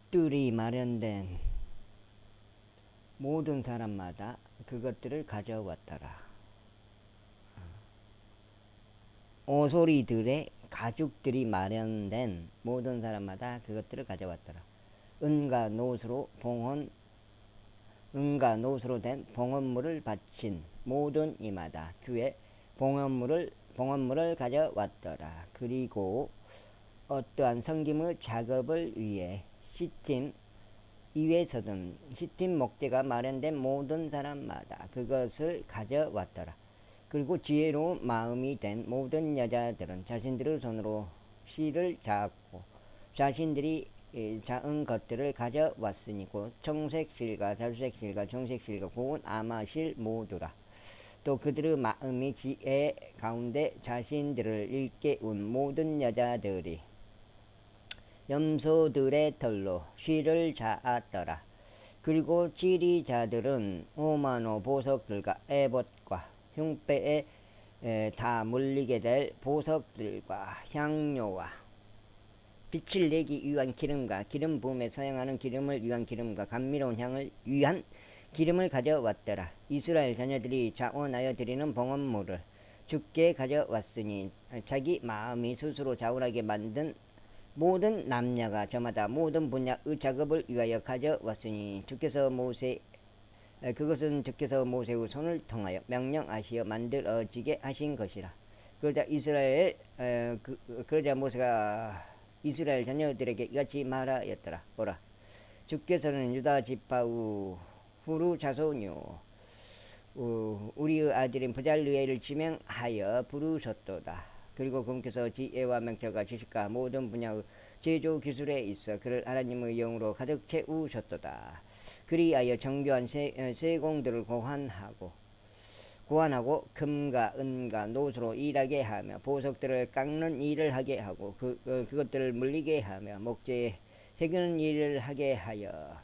가죽들이 마련된 모든 사람마다 그것들을 가져왔더라. 오소리들의 가죽들이 마련된 모든 사람마다 그것들을 가져왔더라. 은과 노수로 된 봉헌물을 바친 모든 이마다 주의 봉헌물을 가져왔더라. 그리고 어떠한 성김의 작업을 위해 시팀 목재가 마련된 모든 사람마다 그것을 가져왔더라. 그리고 지혜로운 마음이 된 모든 여자들은 자신들의 손으로 실을 자았고 자신들이 자은 것들을 가져왔으니 곧 청색실과 자주색실과 정색실과 고운 아마실 모두라. 또 그들의 마음이 지혜 가운데 자신들을 일깨운 모든 여자들이 염소들의 털로 실을 자았더라. 그리고 지리자들은 오마노 보석들과 에봇과 흉배에 다 물리게 될 보석들과 향료와 빛을 내기 위한 기름과 기름 부음에 사용하는 기름을 위한 기름과 감미로운 향을 위한 기름을 가져왔더라. 이스라엘 자녀들이 자원하여 드리는 봉헌물을 주께 가져왔으니 자기 마음이 스스로 자원하게 만든 모든 남녀가 저마다 모든 분야의 작업을 위하여 가져왔으니 그것은 주께서 모세의 손을 통하여 명령하시어 만들어지게 하신 것이라. 그러자 모세가 이스라엘 자녀들에게 이같이 말하였더라. 보라, 주께서는 유다 지파의 후루 자손이요 우리의 아들인 부잘르엘을 지명하여 부르셨도다. 그리고 그분께서 지혜와 명철과 지식과 모든 분야의 제조 기술에 있어 그를 하나님의 영으로 가득 채우셨도다. 그리하여 정교한 세공들을 고안하고 금과 은과 노수로 일하게 하며 보석들을 깎는 일을 하게 하고 그것들을 물리게 하며 목재에 새기는 일을 하게 하여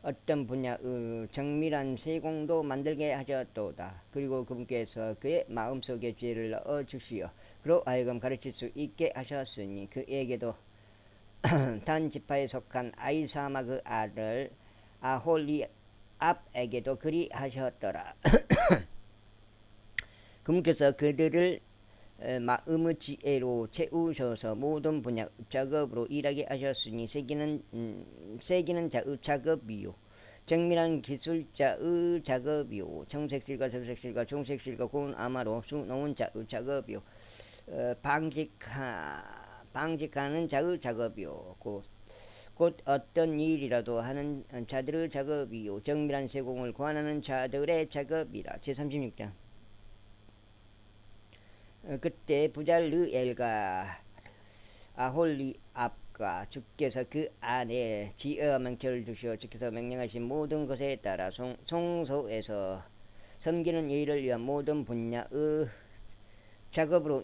어떤 분야의 정밀한 세공도 만들게 하셨도다. 그리고 그분께서 그의 마음속에 지혜를 넣어 주시어 그로 하여금 가르칠 수 있게 하셨으니 그에게도 단 지파에 속한 아이사마 그 아들 아홀리압에게도 그리하셨더라. 그분께서 그들을 마음의 지혜로 채우셔서 모든 분야 작업으로 일하게 하셨으니 새기는 자의 작업이요 정밀한 기술자의 작업이요 청색실과 저색실과 종색실과 고운 아마로 수놓은 자의 작업이요 방직하는 자의 작업이요 곧 어떤 일이라도 하는 자들의 작업이요 정밀한 세공을 구하는 자들의 작업이라. 제36장. 그때 부잘르엘과 아홀리압과 주께서 그 안에 지혜와 명철을 주시어 주께서 명령하신 모든 것에 따라 성소에서 섬기는 일을 위한 모든 분야의 작업으로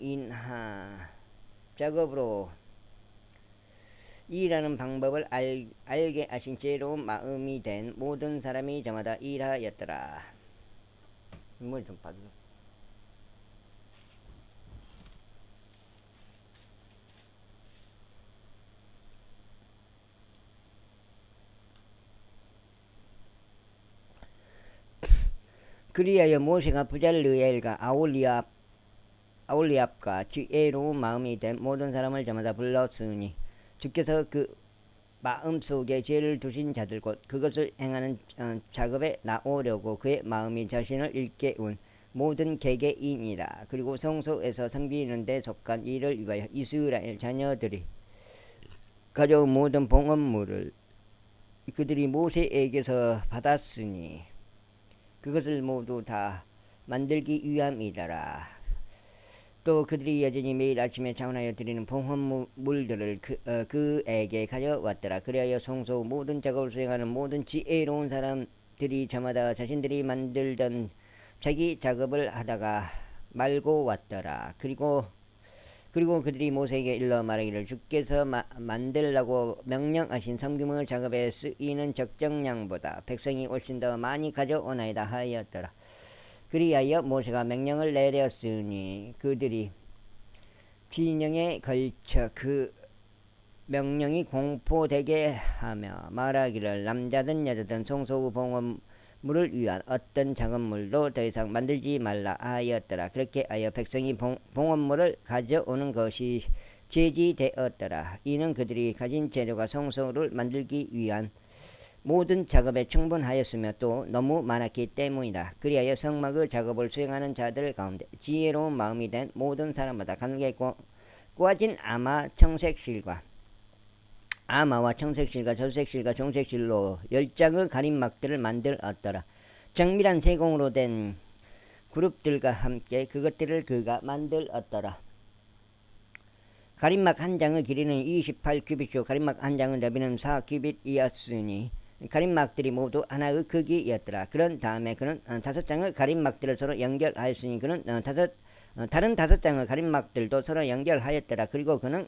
일하는 방법을 알게 하신 지혜로운 마음이 된 모든 사람이 저마다 일하였더라. 뭘 좀 봐줘. 그리하여 모세가 부잘르엘과 아올리압과 지혜로운 마음이 된 모든 사람을 저마다 불렀으니 주께서 그 마음속에 지혜를 두신 자들 곧 그것을 행하는 작업에 나오려고 그의 마음이 자신을 일깨운 모든 개개인이라. 그리고 성소에서 섬기는 데 속한 일을 위하여 이스라엘 자녀들이 가져온 모든 봉헌물을 그들이 모세에게서 받았으니 그것을 모두 다 만들기 위함이더라. 또 그들이 여전히 매일 아침에 자원하여 드리는 봉헌물들을 그에게 가져왔더라. 그리하여 성소 모든 작업을 수행하는 모든 지혜로운 사람들이 저마다 자신들이 만들던 자기 작업을 하다가 말고 왔더라. 그리고 그들이 모세에게 일러 말하기를 주께서 만들라고 명령하신 섬김의 작업에 쓰이는 적정량보다 백성이 훨씬 더 많이 가져오나이다 하였더라. 그리하여 모세가 명령을 내렸으니 그들이 진영에 걸쳐 그 명령이 공포되게 하며 말하기를 남자든 여자든 성소의 봉헌물을 위한 어떤 작업물도 더 이상 만들지 말라 하였더라. 그렇게 하여 백성이 봉헌물을 가져오는 것이 제지되었더라. 이는 그들이 가진 재료가 성소를 만들기 위한 모든 작업에 충분하였으며 또 너무 많았기 때문이다. 그리하여 성막의 작업을 수행하는 자들 가운데 지혜로운 마음이 된 모든 사람마다 가늘게 꼬아진 아마와 청색실과 절색실과 정색실로 10장의 가림막들을 만들었더라. 정밀한 세공으로 된 그룹들과 함께 그것들을 그가 만들었더라. 가림막 한 장의 길이는 28규빗이요 가림막 한 장의 너비는 4규빗이었으니 가림막들이 모두 하나의 크기였더라. 그런 다음에 그는 5장의 가림막들을 서로 연결하였으니 그는 다른 5장의 가림막들도 서로 연결하였더라. 그리고 그는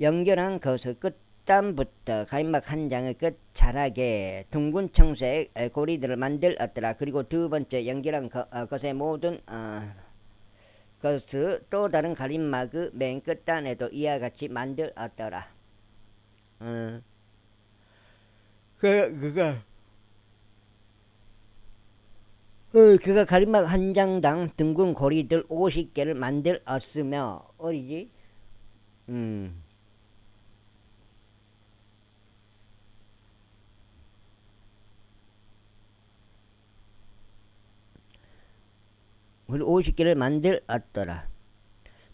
연결한 것의 끝단부터 가림막 한 장의 끝 자락에 둥근 청색 고리들을 만들었더라. 그리고 두 번째 연결한 것의 모든 것을 또 다른 가림막의 맨 끝단에도 이와 같이 만들었더라. 그가 가림막 한 장당 둥근 고리들 50개를 만들었으며 어디지? 우리 50개를 만들었더라.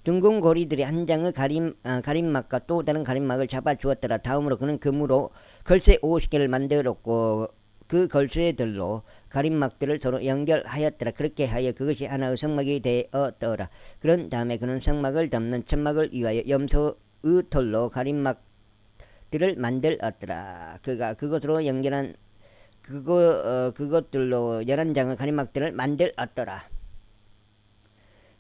둥근 고리들이 한 장의 가림막과 또 다른 가림막을 잡아주었더라. 다음으로 그는 금으로 걸쇠 50개를 만들었고 그 걸쇠들로 가림막들을 서로 연결하였더라. 그렇게 하여 그것이 하나의 성막이 되었더라. 그런 다음에 그는 성막을 덮는 천막을 위하여 염소의 털로 가림막들을 만들었더라. 그가 그것으로 연결한 그것들로 11장의 가림막들을 만들었더라.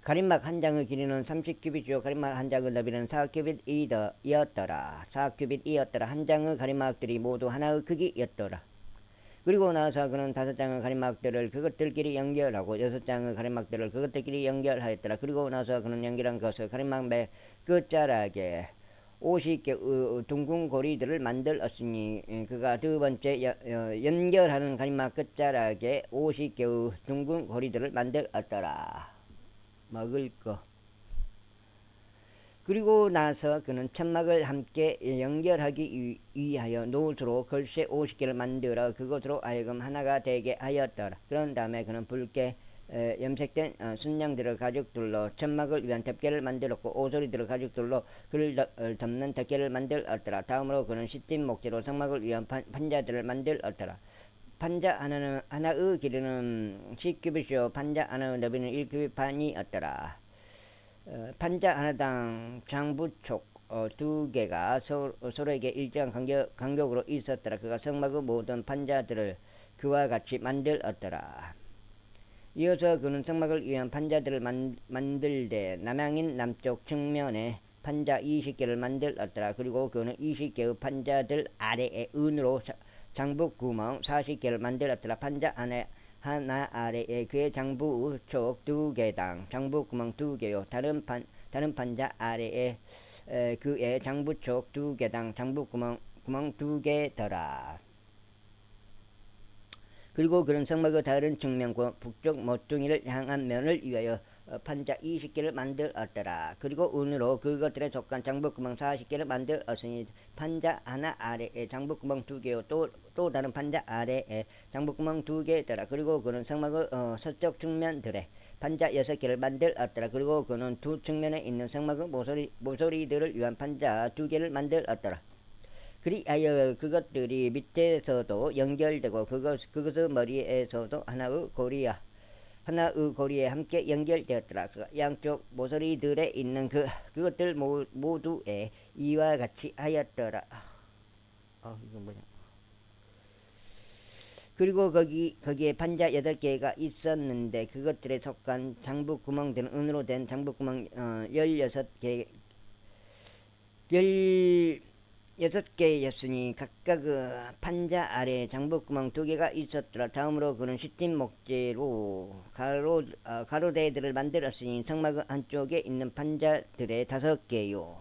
가림막 한 장의 길이는 30규빗이요 가림막 한 장의 너비는 4규빗이었더라. 4규빗이었더라. 한 장의 가림막들이 모두 하나의 크기였더라. 그리고 나서 그는 5장의 가림막들을 그것들끼리 연결하고 6장의 가림막들을 그것들끼리 연결하였더라. 그리고 나서 그는 연결한 것을 가림막 매 끝자락에 50개 둥근 고리들을 만들었으니 그가 두 번째 연결하는 가림막 끝자락에 50개의 둥근 고리들을 만들었더라. 먹을 거. 그리고 나서 그는 천막을 함께 연결하기 위하여 노트로 걸쇠 50개를 만들어 그것으로 하여금 하나가 되게 하였더라. 그런 다음에 그는 붉게 염색된 순양들을 가죽들로 천막을 위한 덮개를 만들었고 오소리들을 가죽들로 그를 덮는 덮개를 만들었더라. 다음으로 그는 시팀 목재로 성막을 위한 판자들을 만들었더라. 판자 하나의 길이는 10규빗이요 판자 하나의 너비는 1규빗 반이었더라. 판자 하나당 장부촉 2개가 서로에게 일정한 간격으로 있었더라. 그가 성막의 모든 판자들을 그와 같이 만들었더라. 이어서 그는 성막을 위한 판자들을 만들되 남향인 남쪽 측면에 판자 20개를 만들었더라. 그리고 그는 20개의 판자들 아래에 은으로 장부구멍 40개를 만들었더라. 판자 하나 아래에 그의 장부촉 2개당 장부구멍 2개요. 다른 판자 아래에 그의 장부촉 2개당 장부구멍 2개더라. 그리고 그런 성막의 다른 측면과 북쪽 모퉁이를 향한 면을 위하여 판자 20개를 만들었더라. 그리고 은으로 그것들에 속한 장부구멍 40개를 만들었으니 판자 하나 아래에 장부구멍 2개요. 또 다른 판자 아래에 장부구멍 2개더라. 그리고 그는 성막의 서쪽 측면들에 판자 6개를 만들었더라. 그리고 그는 두 측면에 있는 성막의 모서리들을 위한 판자 2개를 만들었더라. 그리하여 그것들이 밑에서도 연결되고 그것의 머리에서도 하나의 고리에 함께 연결되었더라. 양쪽 모서리들에 있는 그것들 모두에 이와 같이 하였더라. 이거 뭐냐? 그리고 거기에 판자 8개가 있었는데 그것들에 속한 장부 구멍들은 은으로 된 장부 구멍 16개였으니 각각 판자 아래 장부구멍 2개가 있었더라. 다음으로 그는 시팀 목재로 가로대들을 만들었으니 성막 안쪽에 있는 판자들의 5개요.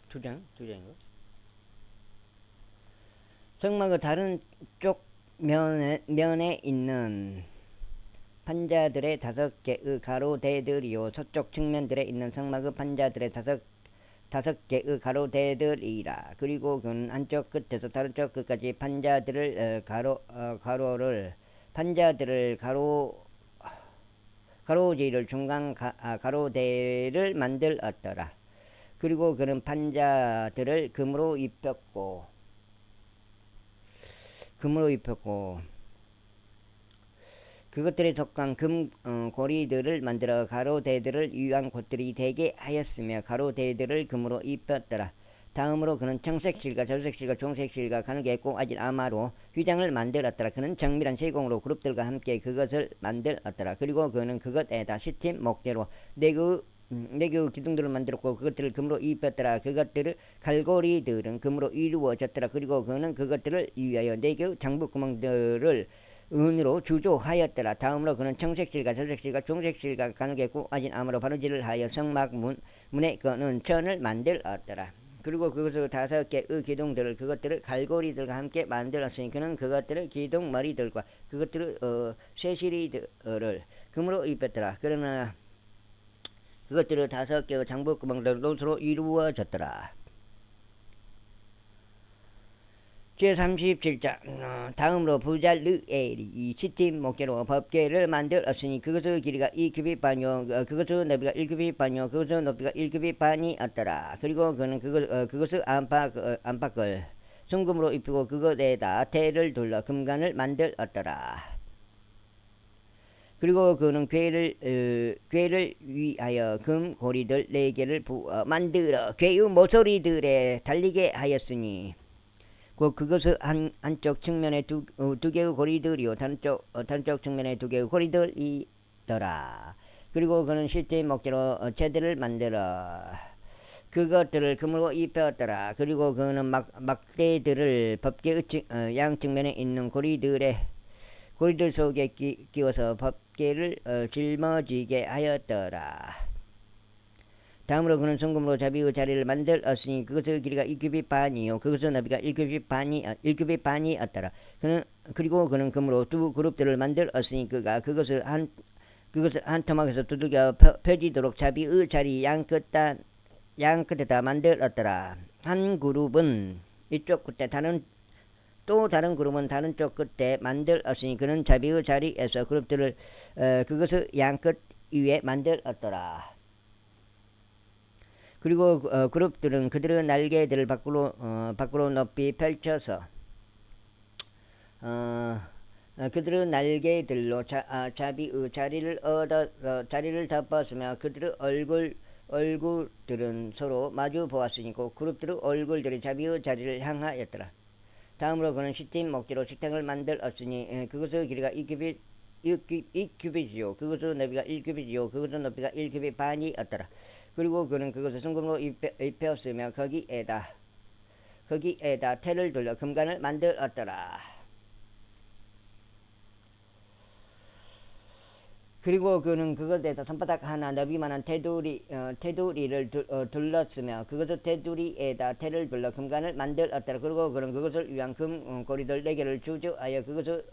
두 장인가? 성막의 다른 쪽 면에 있는 판자들의 5개의 가로대들이요 서쪽 측면들에 있는 성막의 판자들의 다섯 개의 가로대들이라. 그리고 그는 한쪽 끝에서 다른 쪽 끝까지 판자들을 가로지를 중간 가로대를 만들었더라. 그리고 그는 판자들을 금으로 입혔고 그것들에 속한 금 고리들을 만들어 가로대들을 위한 곳들이 되게 하였으며 가로대들을 금으로 입혔더라. 다음으로 그는 청색실과 저색실과 종색실과 가늘게 꼬아진 아마로 휘장을 만들었더라. 그는 정밀한 세공으로 그룹들과 함께 그것을 만들었더라. 그리고 그는 그것에다 시팀 목재로 네 개의 기둥들을 만들었고 그것들을 금으로 입혔더라. 그것들의 갈고리들은 금으로 이루어졌더라. 그리고 그는 그것들을 위하여 네 개의 장부구멍들을 은으로 주조하였더라. 다음으로 그는 청색실과 저색실과 종색실과 가늘게 꼬아진 암으로 바느질을 하여 성막 문에 거는 천을 만들었더라. 그리고 그것을 5개의 기둥들을 그것들을 갈고리들과 함께 만들었으니 그는 그것들의 기둥 머리들과 그것들의 쇠시리들을 금으로 입혔더라. 그러나 그것들의 5개의 장부구멍들로 서로 이루어졌더라. 제37장 다음으로 부잘르엘이 이 시팀 목재로 법궤를 만들었으니 그것의 길이가 2규빗 반이요 그것의 너비가 1규빗 반이요 그것의 높이가 1규빗 반이었더라. 그리고 그는 그것의 안팎을 순금으로 입히고 그것에다 태를 둘러 금관을 만들었더라. 그리고 그는 궤를 위하여 금 고리들 4개를 부어 만들어 궤의 모서리들에 달리게 하였으니 그것의 한쪽 측면에 두 개의 고리들이요 다른 쪽 측면에 2개의 고리들이더라. 그리고 그는 실제 목재로 채들을 만들어 그것들을 금으로 입혔더라. 그리고 그는 막대들을 법궤의 양 측면에 있는 고리들 속에 끼워서 법궤를 짊어지게 하였더라. 다음으로 그는 순금으로 자비의 자리를 만들었으니 그것의 길이가 2규빗 반이요 그것의 너비가 1규빗 반이었더라. 그리고 그는 금으로 두 그룹들을 만들었으니 그것을 한 토막에서 두들겨 펴지도록 자비의 자리 양 끝에다 만들었더라. 한 그룹은 이쪽 끝에 또 다른 그룹은 다른 쪽 끝에 만들었으니 그는 자비의 자리에서 그룹들을 그것의 양 끝 위에 만들었더라. 그리고 그룹들은 그들의 날개들을 밖으로 높이 펼쳐서 그들의 날개들로 자비의 자리를 덮었으며 그들의 얼굴들은 서로 마주 보았으니 그룹들의 얼굴들이 자비의 자리를 향하였더라. 다음으로 그는 시팀 목재로 식탁을 만들었으니 그것의 길이가 2규빗이요 그것의 너비가 1규빗이요 그것의 높이가 1규빗 반이었더라. 그리고 그는 그것을 순금으로 입혔으며 거기에다 태를 둘러 금관을 만들었더라. 그리고 그는 그것에다 손바닥 하나 너비만한 테두리를 둘렀으며 그것의 테두리에다 태를 둘러 금관을 만들었더라. 그리고 그는 그것을 위한 금 고리들 4개를 주저하여 그것의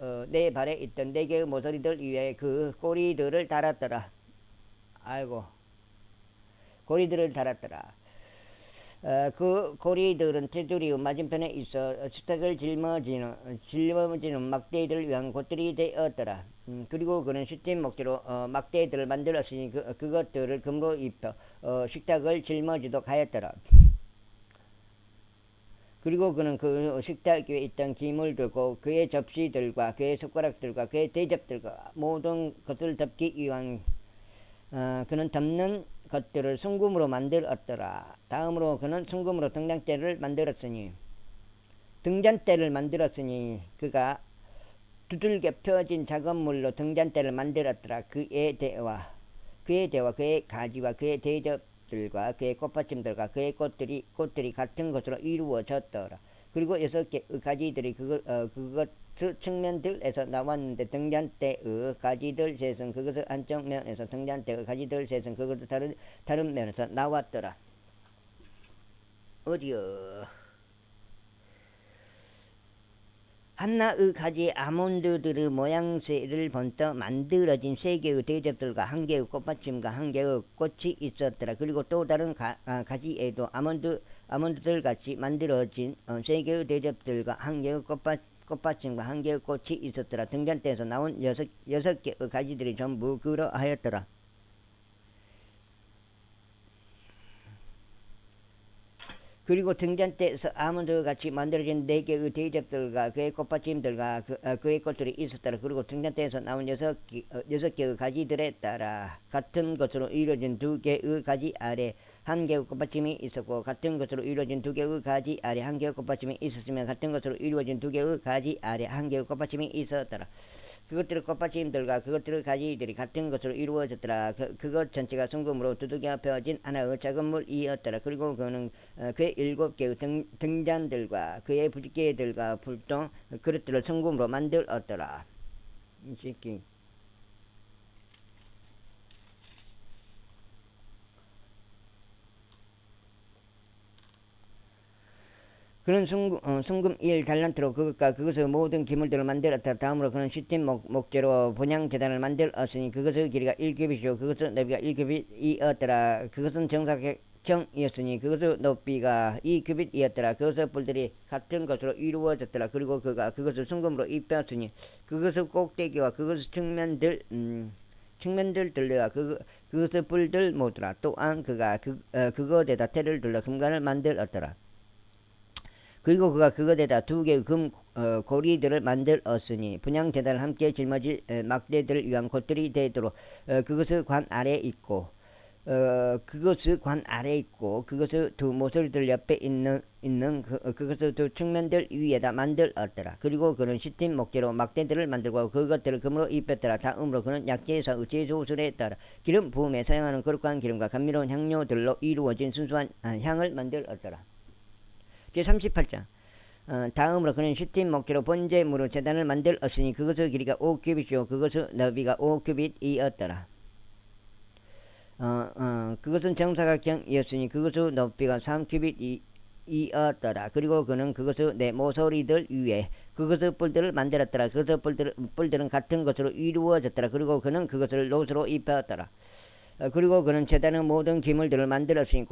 4발에 있던 4개의 모서리들 위에 그 고리들을 달았더라. 고리들을 달았더라. 그 고리들은 테두리 맞은편에 있어 식탁을 짊어지는 막대들을 위한 곳들이 되었더라. 그리고 그는 시팀 목재로 막대들을 만들었으니 그것들을 금으로 입혀 식탁을 짊어지도록 하였더라. 그리고 그는 그 식탁 위에 있던 기물 들고 그의 접시들과 그의 숟가락들과 그의 대접들과 모든 것을 덮기 위한 그는 덮는 것들을 순금으로 만들었더라. 다음으로 그는 순금으로 등잔대를 만들었으니 그가 두들겨 펴진 작업물로 등잔대를 만들었더라. 그의 대와 그의 가지와 그의 대접들과 그의 꽃받침들과 그의 꽃들이 같은 것으로 이루어졌더라. 그리고 6개의 가지들이 그것 측면들에서 나왔는데 등잔대의 가지들 셋은 그것의 한쪽 면에서 등잔대의 가지들 셋은 그것의 다른 면에서 나왔더라. 어디요? 한나의 가지 아몬드들의 모양새를 본떠 만들어진 세 개의 대접들과 한 개의 꽃받침과 한 개의 꽃이 있었더라. 그리고 또 다른 가지에도 아몬드들 같이 만들어진 세 개의 대접들과 한 개의 꽃받침과 한 개의 꽃이 있었더라. 등잔대에서 나온 여섯 개의 가지들이 전부 그러하였더라. 그리고 등잔대에서 아몬드 같이 만들어진 네 개의 대접들과 그의 꽃받침들과 그의 꽃들이 있었더라. 그리고 등잔대에서 나온 여섯 개의 가지들에 따라 같은 것으로 이루어진 두 개의 가지 아래 한 개의 꽃받침이 있었고, 같은 것으로 이루어진 두 개의 가지 아래 한 개의 꽃받침이 있었으며, 같은 것으로 이루어진 두 개의 가지 아래 한 개의 꽃받침이 있었더라. 그것들의 꽃받침들과 그것들의 가지들이 같은 것으로 이루어졌더라. 그것 전체가 순금으로 두들겨 펴진 하나의 작은 물이었더라. 그리고 그는 그의 7개의 등잔들과 그의 부지개들과 불똥 그릇들을 순금으로 만들었더라. 이 새끼. 그는 순금 1달란트로 그것과 그것의 모든 기물들을 만들었다. 다음으로 그는 시팀 목재로 분향 제단을 만들었으니 그것의 길이가 1규빗이요 그것의 넓이가 1규빗이었더라. 그것은 정사각형이었으니 그것의 높이가 2규빗이었더라. 그것의 뿔들이 같은 것으로 이루어졌더라. 그리고 그가 그것을 순금으로 입혔으니 그것의 꼭대기와 그것의 측면들 둘레와 그것의 뿔들 모두라. 또한 그가 그것에다 테를 둘러 금관을 만들었더라. 그리고 그가 그것에다 두 개의 금 고리들을 만들었으니 분향 제단을 함께 짊어질 막대들을 위한 곶들이 되도록 그것의 관 아래에 있고 그것의 두 모서리들 옆에 있는 그것의 두 측면들 위에다 만들었더라. 그리고 그는 시팀 목재로 막대들을 만들고 그것들을 금으로 입혔더라. 다음으로 그는 약재에서 제조술에 따라 기름 부음에 사용하는 거룩한 기름과 감미로운 향료들로 이루어진 순수한 향을 만들었더라. 제38장 다음으로 그는 시팀 목재로 번제물의 제단을 만들었으니 그것의 길이가 5규빗이요 그것의 너비가 5규빗이었더라. 그것은 정사각형이었으니 그것의 높이가 3규빗이었더라. 그리고 그는 그것의 네 모서리들 위에 그것의 뿔들을 만들었더라. 그것의 뿔들은 같은 것으로 이루어졌더라. 그리고 그는 그것을 놋으로 입혔더라. 그리고 그는 제단의 모든 기물들을 만들었으니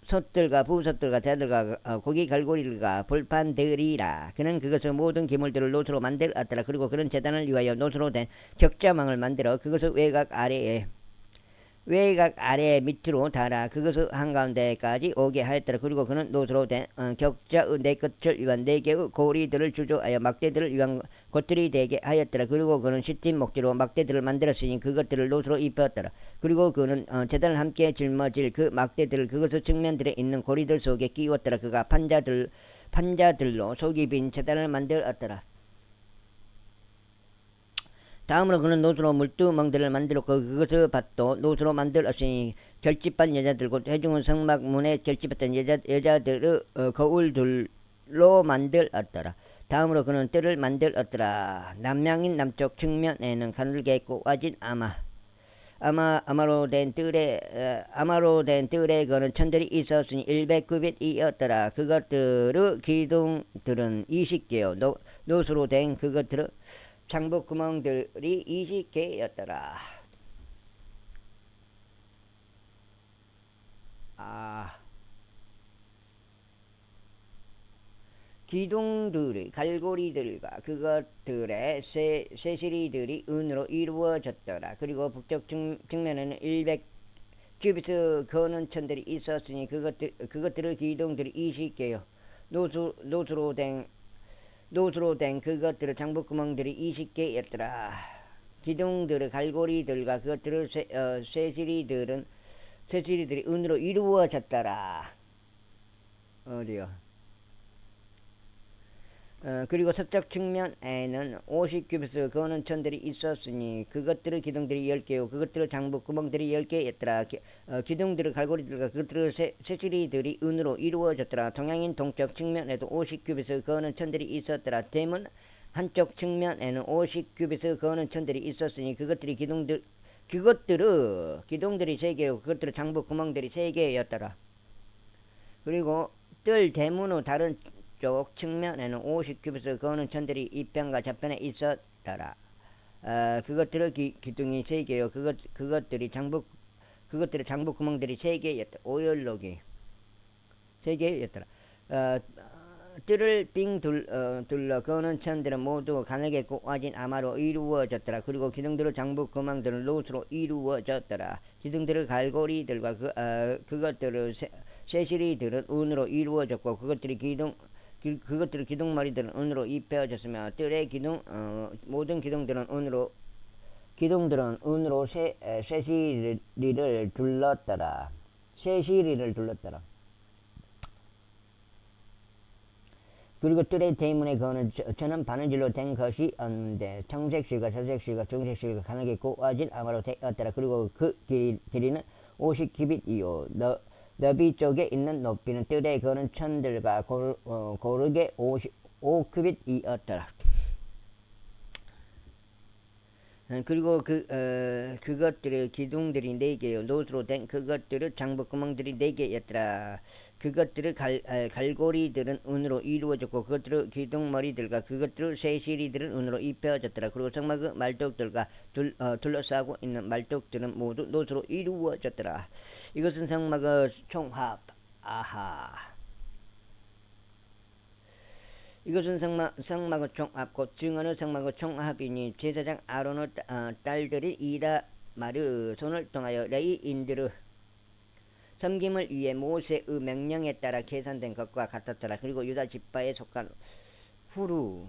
솥들과 부솥들과 대들과 고기 갈고리들과 불판들이라. 그는 그것의 모든 기물들을 놋으로 만들었더라. 그리고 그는 제단을 위하여 놋으로 된 격자망을 만들어 그것의 외곽 아래 밑으로 달아 그것의 한가운데까지 오게 하였더라. 그리고 그는 놋으로 된 격자의 네 끝을 위한 네 개의 고리들을 주조하여 막대들을 위한 곶들이 되게 하였더라. 그리고 그는 시팀 목재로 막대들을 만들었으니 그것들을 놋으로 입혔더라. 그리고 그는 제단을 함께 짊어질 그 막대들을 그것의 측면들에 있는 고리들 속에 끼웠더라. 그가 판자들로 속이 빈 제단을 만들었더라. 다음으로 그는 놋으로 물두멍들을 만들었고 그것의 밭도 놋으로 만들었으니 결집한 여자들 곧 회중의 성막문에 결집했던 여자들의 거울들로 만들었더라. 다음으로 그는 뜰을 만들었더라. 남향인 남쪽 측면에는 가늘게 꼬아진 아마로 된 뜰에 그는 천들이 있었으니 100규빗이었더라. 그것들의 기둥들은 20개요 놋으로 된 그것들의 창부 구멍들이 20개였더라. 기둥들의 갈고리들과 그것들의 세시리들이 은으로 이루어졌더라. 그리고 북쪽 측면에는 100규빗의 거는 천들이 있었으니 그것들의 기둥들이 20개요 놋으로 된 그것들의 장부구멍들이 20개였더라. 기둥들의 갈고리들과 그것들의 세시리들이 은으로 이루어졌더라. 어디요? 그리고 서쪽 측면에는 50규빗의 거는 천들이 있었으니 그것들의 기둥들이 10개요 그것들의 장부 구멍들이 10개였더라. 기둥들의 갈고리들과 그것들의 세시리들이 은으로 이루어졌더라. 동양인 동쪽 측면에도 50규빗의 거는 천들이 있었더라. 대문 한쪽 측면에는 50규빗의 거는 천들이 있었으니 기둥들이 3개요 그것들의 장부 구멍들이 3개였더라. 그리고 뜰 대문 후 다른 쪽 측면에는 50큐빗을 거는 천들이 이편과 저편에 있었더라. 그것들의 기둥이 세 개요. 그것들이 장부 구멍들이 세 개였다. 오열록이 세 개였더라. 뜰을 둘러 거는 천들은 모두 가늘게 꼬아진 아마로 이루어졌더라. 그리고 기둥들의 장부 구멍들은 롯으로 이루어졌더라. 기둥들의 갈고리들과 그것들의 세시리들은 은으로 이루어졌고 그것들의 기둥머리들은 은으로 입혀졌으며 뜰의 모든 기둥들은 은으로 세시리를 둘렀더라. 세시리를 둘렀더라. 그리고 뜰의 대문에 거는 천은 바느질로 된 것이 없는데 청색실과 저색실과 중색실과 가늘게 꼬아진 아마로 되었더라. 그리고 그 길이는 50큐빗이요. 너비 쪽에 있는 높이는 뜰에 거는 천들과 고르게 5큐빗이었더라. 그리고 그것들의 기둥들이 4개요. 노트로 된 그것들의 장부구멍들이 4개였더라. 그것들의 갈고리들은 은으로 이루어졌고 그것들의 기둥머리들과 그것들의 세시리들은 은으로 입혀졌더라. 그리고 성막의 말뚝들과 둘러싸고 있는 말뚝들은 모두 노트로 이루어졌더라. 이것은 성막의 총합. 이것은 성막의 총합 곧 증언의 성막의 총합이니 제사장 아론의 딸들이 이다마르 손을 통하여 레위인들의 섬김을 위해 모세의 명령에 따라 계산된 것과 같았더라. 그리고 유다 지파에 속한 후루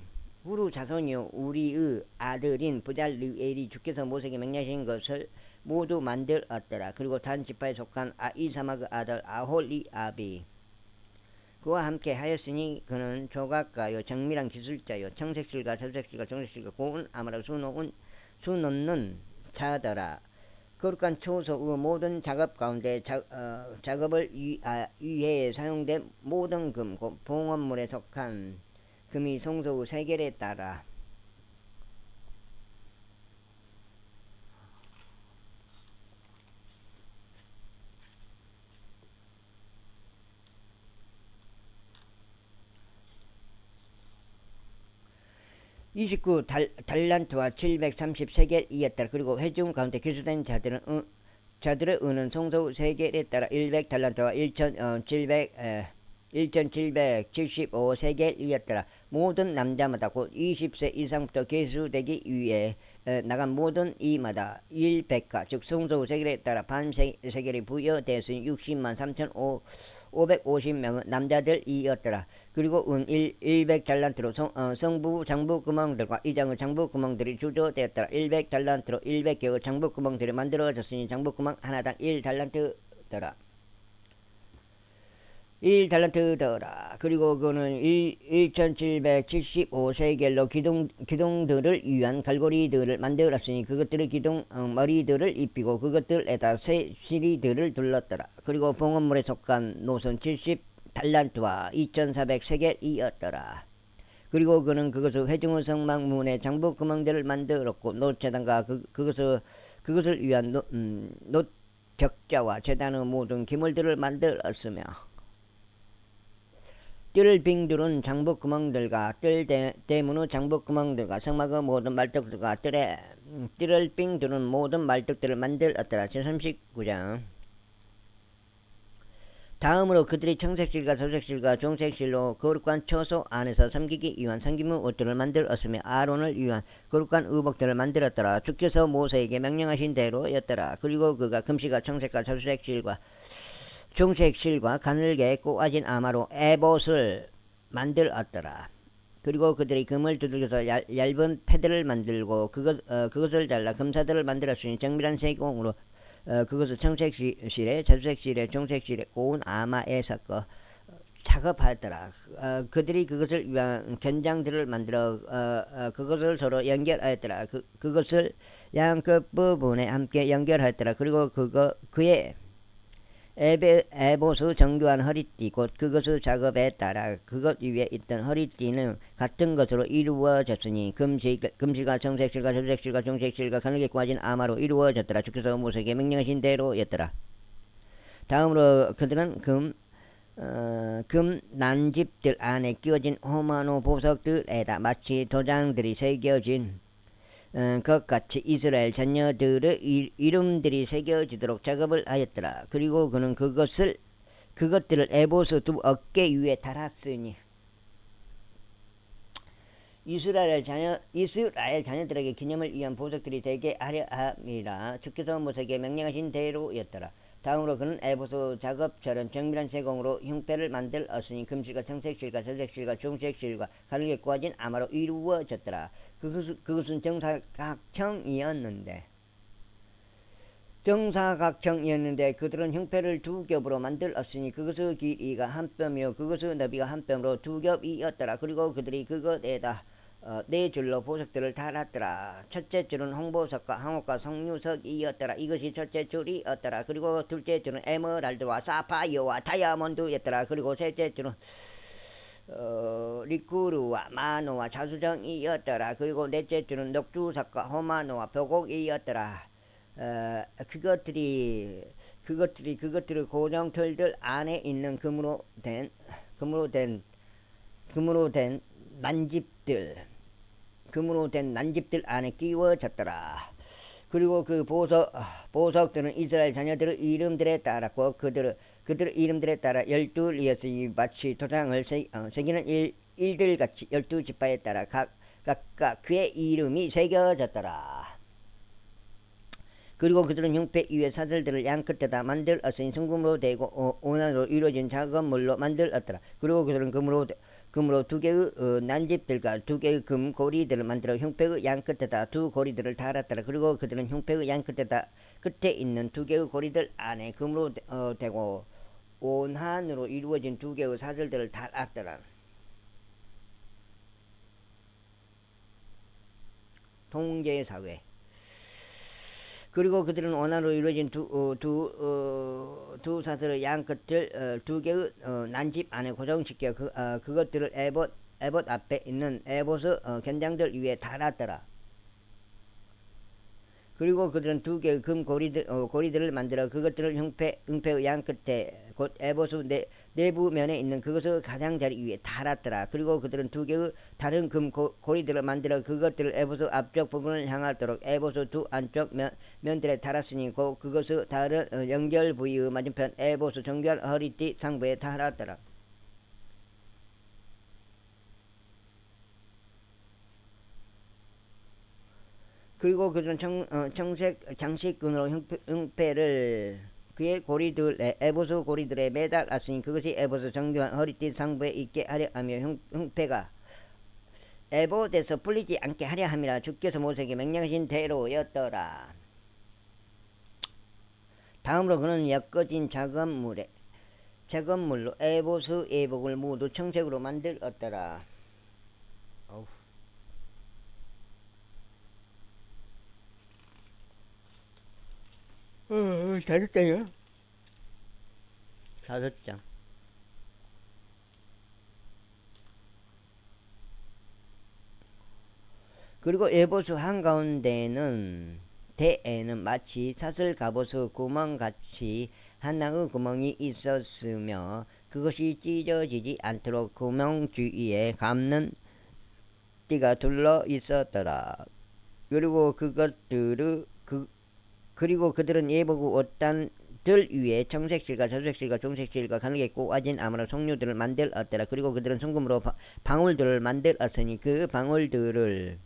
자손이요 우리의 아들인 부잘 르엘이 주께서 모세에게 명령하신 것을 모두 만들었더라. 그리고 단 지파에 속한 이사막의 아들 아홀리압이 그와 함께 하였으니 그는 조각가요 정밀한 기술자요 청색실과 저색실과 정색실과 고운 아마라 수놓는 자더라. 거룩한 초소의 모든 작업 가운데 작업을 위해 사용된 모든 금 봉헌물에 속한 금이 성소의 세겔에 따라 29 달란트와 730세겔이었다. 그리고 회중 가운데 기수된 자들의 은은 성소 세겔에 따라 100달란트와 1775세겔이었더라. 모든 남자마다 곧 20세 이상부터 계수되기 위해 나간 모든 이마다 1백가 즉 성소 세겔에 따라 반 세겔이 부여되었으니 60만 3,550명의 남자들이었더라. 그리고 은 100달란트로 성부 장부 구멍들과 이장의 장부 구멍들이 주조되었더라. 100달란트로 100개의 장부 구멍들이 만들어졌으니 장부 구멍 하나당 1달란트더라. 1달란트더라. 그리고 그는 1775세겔로 기둥들을 위한 갈고리들을 만들었으니 그것들의 머리들을 입히고 그것들에다 세시리들을 둘렀더라. 그리고 봉헌물에 속한 노선 70달란트와 2400세겔이었더라. 그리고 그는 그것을 회중의 성막문에 장부 구멍들을 만들었고 노제단과 그것을 위한 벽자와 제단의 모든 기물들을 만들었으며 뜰 빙두른 장부구멍들과 뜰 대문의 장부구멍들과 성막의 모든 말뚝들과 뜰을 빙두른 모든 말뚝들을 만들었더라. 제39장 다음으로 그들이 청색실과 저색실과 종색실로 거룩한 처소 안에서 섬기기 위한 섬김의 옷들을 만들었으며 아론을 위한 거룩한 의복들을 만들었더라. 주께서 모세에게 명령하신 대로였더라. 그리고 그가 금시가 청색과 저색실과 종색실과 가늘게 꼬아진 아마로 에봇을 만들었더라. 그리고 그들이 금을 두들겨서 얇은 패드를 만들고 그것을 잘라 금사들을 만들었으니 정밀한 세공으로 그것을 청색실에 저색실에 종색실에 고운 아마에 섞어 작업하였더라. 그들이 그것을 위한 견장들을 만들어 그것을 서로 연결하였더라. 그것을 양 끝부분에 함께 연결하였더라. 그리고 그의 에봇의 정교한 허리띠 곧 그것의 작업에 따라 그것 위에 있던 허리띠는 같은 것으로 이루어졌으니 금실과 청색실과 저색실과 종색실과 가늘게 꼬아진 아마로 이루어졌더라. 주께서 모세에게 명령하신 대로였더라. 다음으로 그들은 금 난집들 안에 끼워진 호마노 보석들에다 마치 도장들이 새겨진 것 같이 이스라엘 자녀들의 이름들이 새겨지도록 작업을 하였더라. 그리고 그는 그것들을 에봇의 두 어깨 위에 달았으니 이스라엘 자녀들에게 기념을 위한 보석들이 되게 하려 함이라. 주께서 모세에게 명령하신 대로였더라. 다음으로 그는 에봇의 작업처럼 정밀한 세공으로 흉패를 만들었으니 금실과 청색실과 저색실과 중색실과 가늘게 꼬아진 아마로 이루어졌더라. 그것은 정사각형이었는데 그들은 흉패를 두 겹으로 만들었으니 그것의 길이가 한 뼘이요 그것의 너비가 한 뼘으로 두 겹이었더라. 그리고 그들이 그것에다 네 줄로 보석들을 달았더라. 첫째 줄은 홍보석과 황옥과 석류석이었더라. 이것이 첫째 줄이었더라. 그리고 둘째 줄은 에메랄드와 사파이어와 다이아몬드였더라. 그리고 셋째 줄은 리쿠르와 마노와 자수정이었더라. 그리고 넷째 줄은 녹두석과 호마노와 벼곡이었더라. 그것들의 고정틀들 안에 있는 금으로 된 난집들 안에 끼워졌더라. 그리고 그 보석들은 이스라엘 자녀들의 이름들에 따랐고 그들의 이름들에 따라 12이었으니 마치 도장을 새기는 일들같이 12지파에 따라 각각 그의 이름이 새겨졌더라. 그리고 그들은 흉패 위에 사슬들을 양끝에다 만들었으니 순금으로 되고 원안으로 이루어진 작업물로 만들었더라. 그리고 그들은 금으로 두 개의 난집들과 두 개의 금 고리들을 만들어 흉패의 양끝에다 두 고리들을 달았더라. 그리고 그들은 흉패의 양끝에다 끝에 있는 두 개의 고리들 안에 금으로 되고 원한으로 이루어진 두 개의 사슬들을 달았더라. 통제사회. 그리고 그들은 원화로 이루어진 두 사슬의 양끝을 두 개의 난집 안에 고정시켜 그것들을 에봇 앞에 있는 에봇의 견장들 위에 달았더라. 그리고 그들은 두 개의 금 고리들을 만들어 그것들을 흉패의 양끝에 곧 에봇의 내부면에 있는 그것의 가장자리 위에 달았더라. 그리고 그들은 두 개의 다른 금 고리들을 만들어 그것들을 에봇의 앞쪽 부분을 향하도록 에봇의 두 안쪽 면들에 달았으니 그것의 다른 연결 부위의 맞은편 에봇의 정교한 허리띠 상부에 달았더라. 그리고 그들은 청색 장식끈으로 흉패를 그의 에봇의 고리들에 매달았으니 그것이 에봇의 정교한 허리띠 상부에 있게 하려 하며 흉패가 에봇에서 풀리지 않게 하려 함이라. 주께서 모세에게 명령하신 대로였더라. 다음으로 그는 엮어진 작업물로 에봇의 예복을 모두 청색으로 만들었더라. 잘했다요. 5장. 그리고 에봇의 한가운데에는 대에는 마치 사슬 갑옷의 구멍같이 하나의 구멍이 있었으며 그것이 찢어지지 않도록 구멍 주위에 감는 띠가 둘러 있었더라. 그리고 그들은 예복의 옷단들 위에 청색실과 저색실과 중색실과 가늘게 꼬아진 아무런 석류들을 만들었더라. 그리고 그들은 순금으로 방울들을 만들었으니 그 방울들을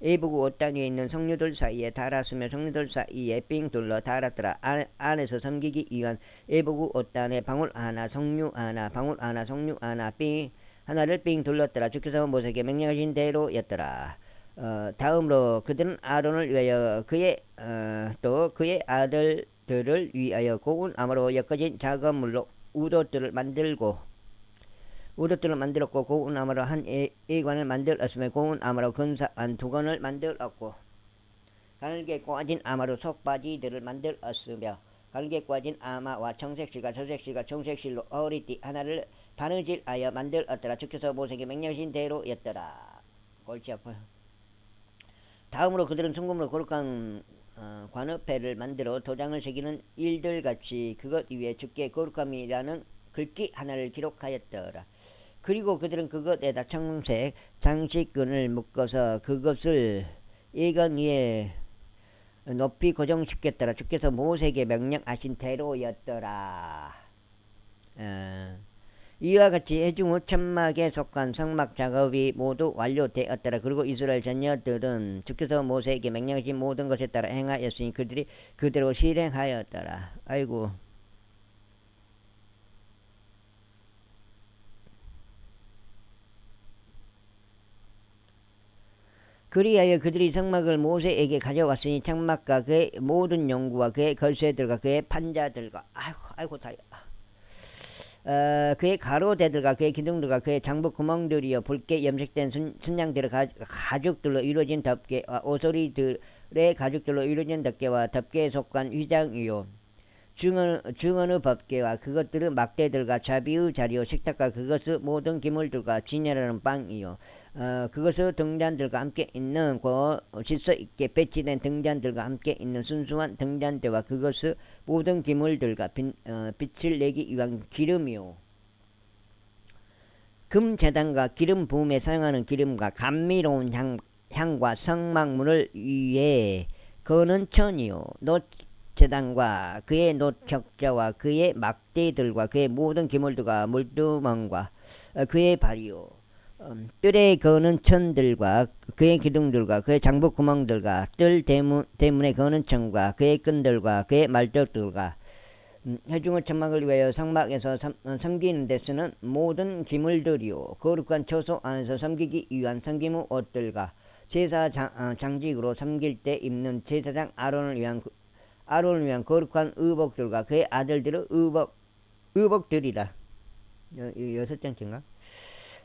예복의 옷단 위에 있는 석류들 사이에 달았으며 석류들 사이에 삥 둘러 달았더라. 안에서 섬기기 위한 예복의 옷단에 방울 하나, 석류 하나, 방울 하나, 석류 하나, 하나를 삥 둘렀더라. 주께서 모세에게 명령하신 대로였더라. 다음으로 그들은 아론을 위하여 또 그의 아들들을 위하여 고운 암으로 엮어진 작업물로 우도들을 만들었고 고운 암으로 한 의관을 만들었으며 고운 암으로 근사한 두건을 만들었고 가늘게 꼬아진 암으로 속바지들을 만들었으며 가늘게 꼬아진 아마와 청색실과 저색실과 중색실로 허리띠 하나를 바느질하여 만들었더라. 주께서 모세에게 명령하신 대로였더라. 골치 아파요. 다음으로 그들은 순금으로 거룩한 관업회를 만들어 도장을 새기는 일들같이 그것 위에 주께 거룩함이라는 글귀 하나를 기록하였더라. 그리고 그들은 그것에다 청색 장식끈을 묶어서 그것을 예건 위에 높이 고정시켰더라. 주께서 모세에게 명령하신 대로였더라. 이와 같이 해중 후 천막에 속한 성막 작업이 모두 완료되었더라. 그리고 이스라엘 자녀들은 주께서 모세에게 명령하신 모든 것에 따라 행하였으니 그들이 그대로 실행하였더라. 아이고. 그리하여 그들이 성막을 모세에게 가져왔으니 장막과 그의 모든 용구와 그의 걸쇠들과 그의 판자들과 아이고 다리. 그의 가로대들과 그의 기둥들과 그의 장부 구멍들이여 붉게 염색된 순양들의 가죽들로 이루어진 덮개와 오소리들의 가죽들로 이루어진 덮개와 덮개에 속한 휘장이요 증언의 법궤와 그것들의 막대들과 자비의 자리요 식탁과 그것의 모든 기물들과 진열하는 빵이요 그것의 등잔들과 함께 있는 질서 있게 배치된 등잔들과 함께 있는 순수한 등잔대와 그것의 모든 기물들과 빛을 내기 위한 기름이요 금제단과 기름 부음에 사용하는 기름과 감미로운 향과 성막문을 위에 거는 천이요 제단과 그의 놋격자와 그의 막대들과 그의 모든 기물들과 물두멍과 그의 발이요 뜰에 거는 천들과 그의 기둥들과 그의 장부구멍들과 뜰 대문에 거는 천과 그의 끈들과 그의 말뚝들과 회중의 천막을 위하여 성막에서 섬기는 데 쓰는 모든 기물들이요 거룩한 처소 안에서 섬기기 위한 섬김의 옷들과 제사 장직으로 섬길 때 입는 제사장 아론을 위한 거룩한 의복들과 그의 아들들의 의복들이라. 6장째인가?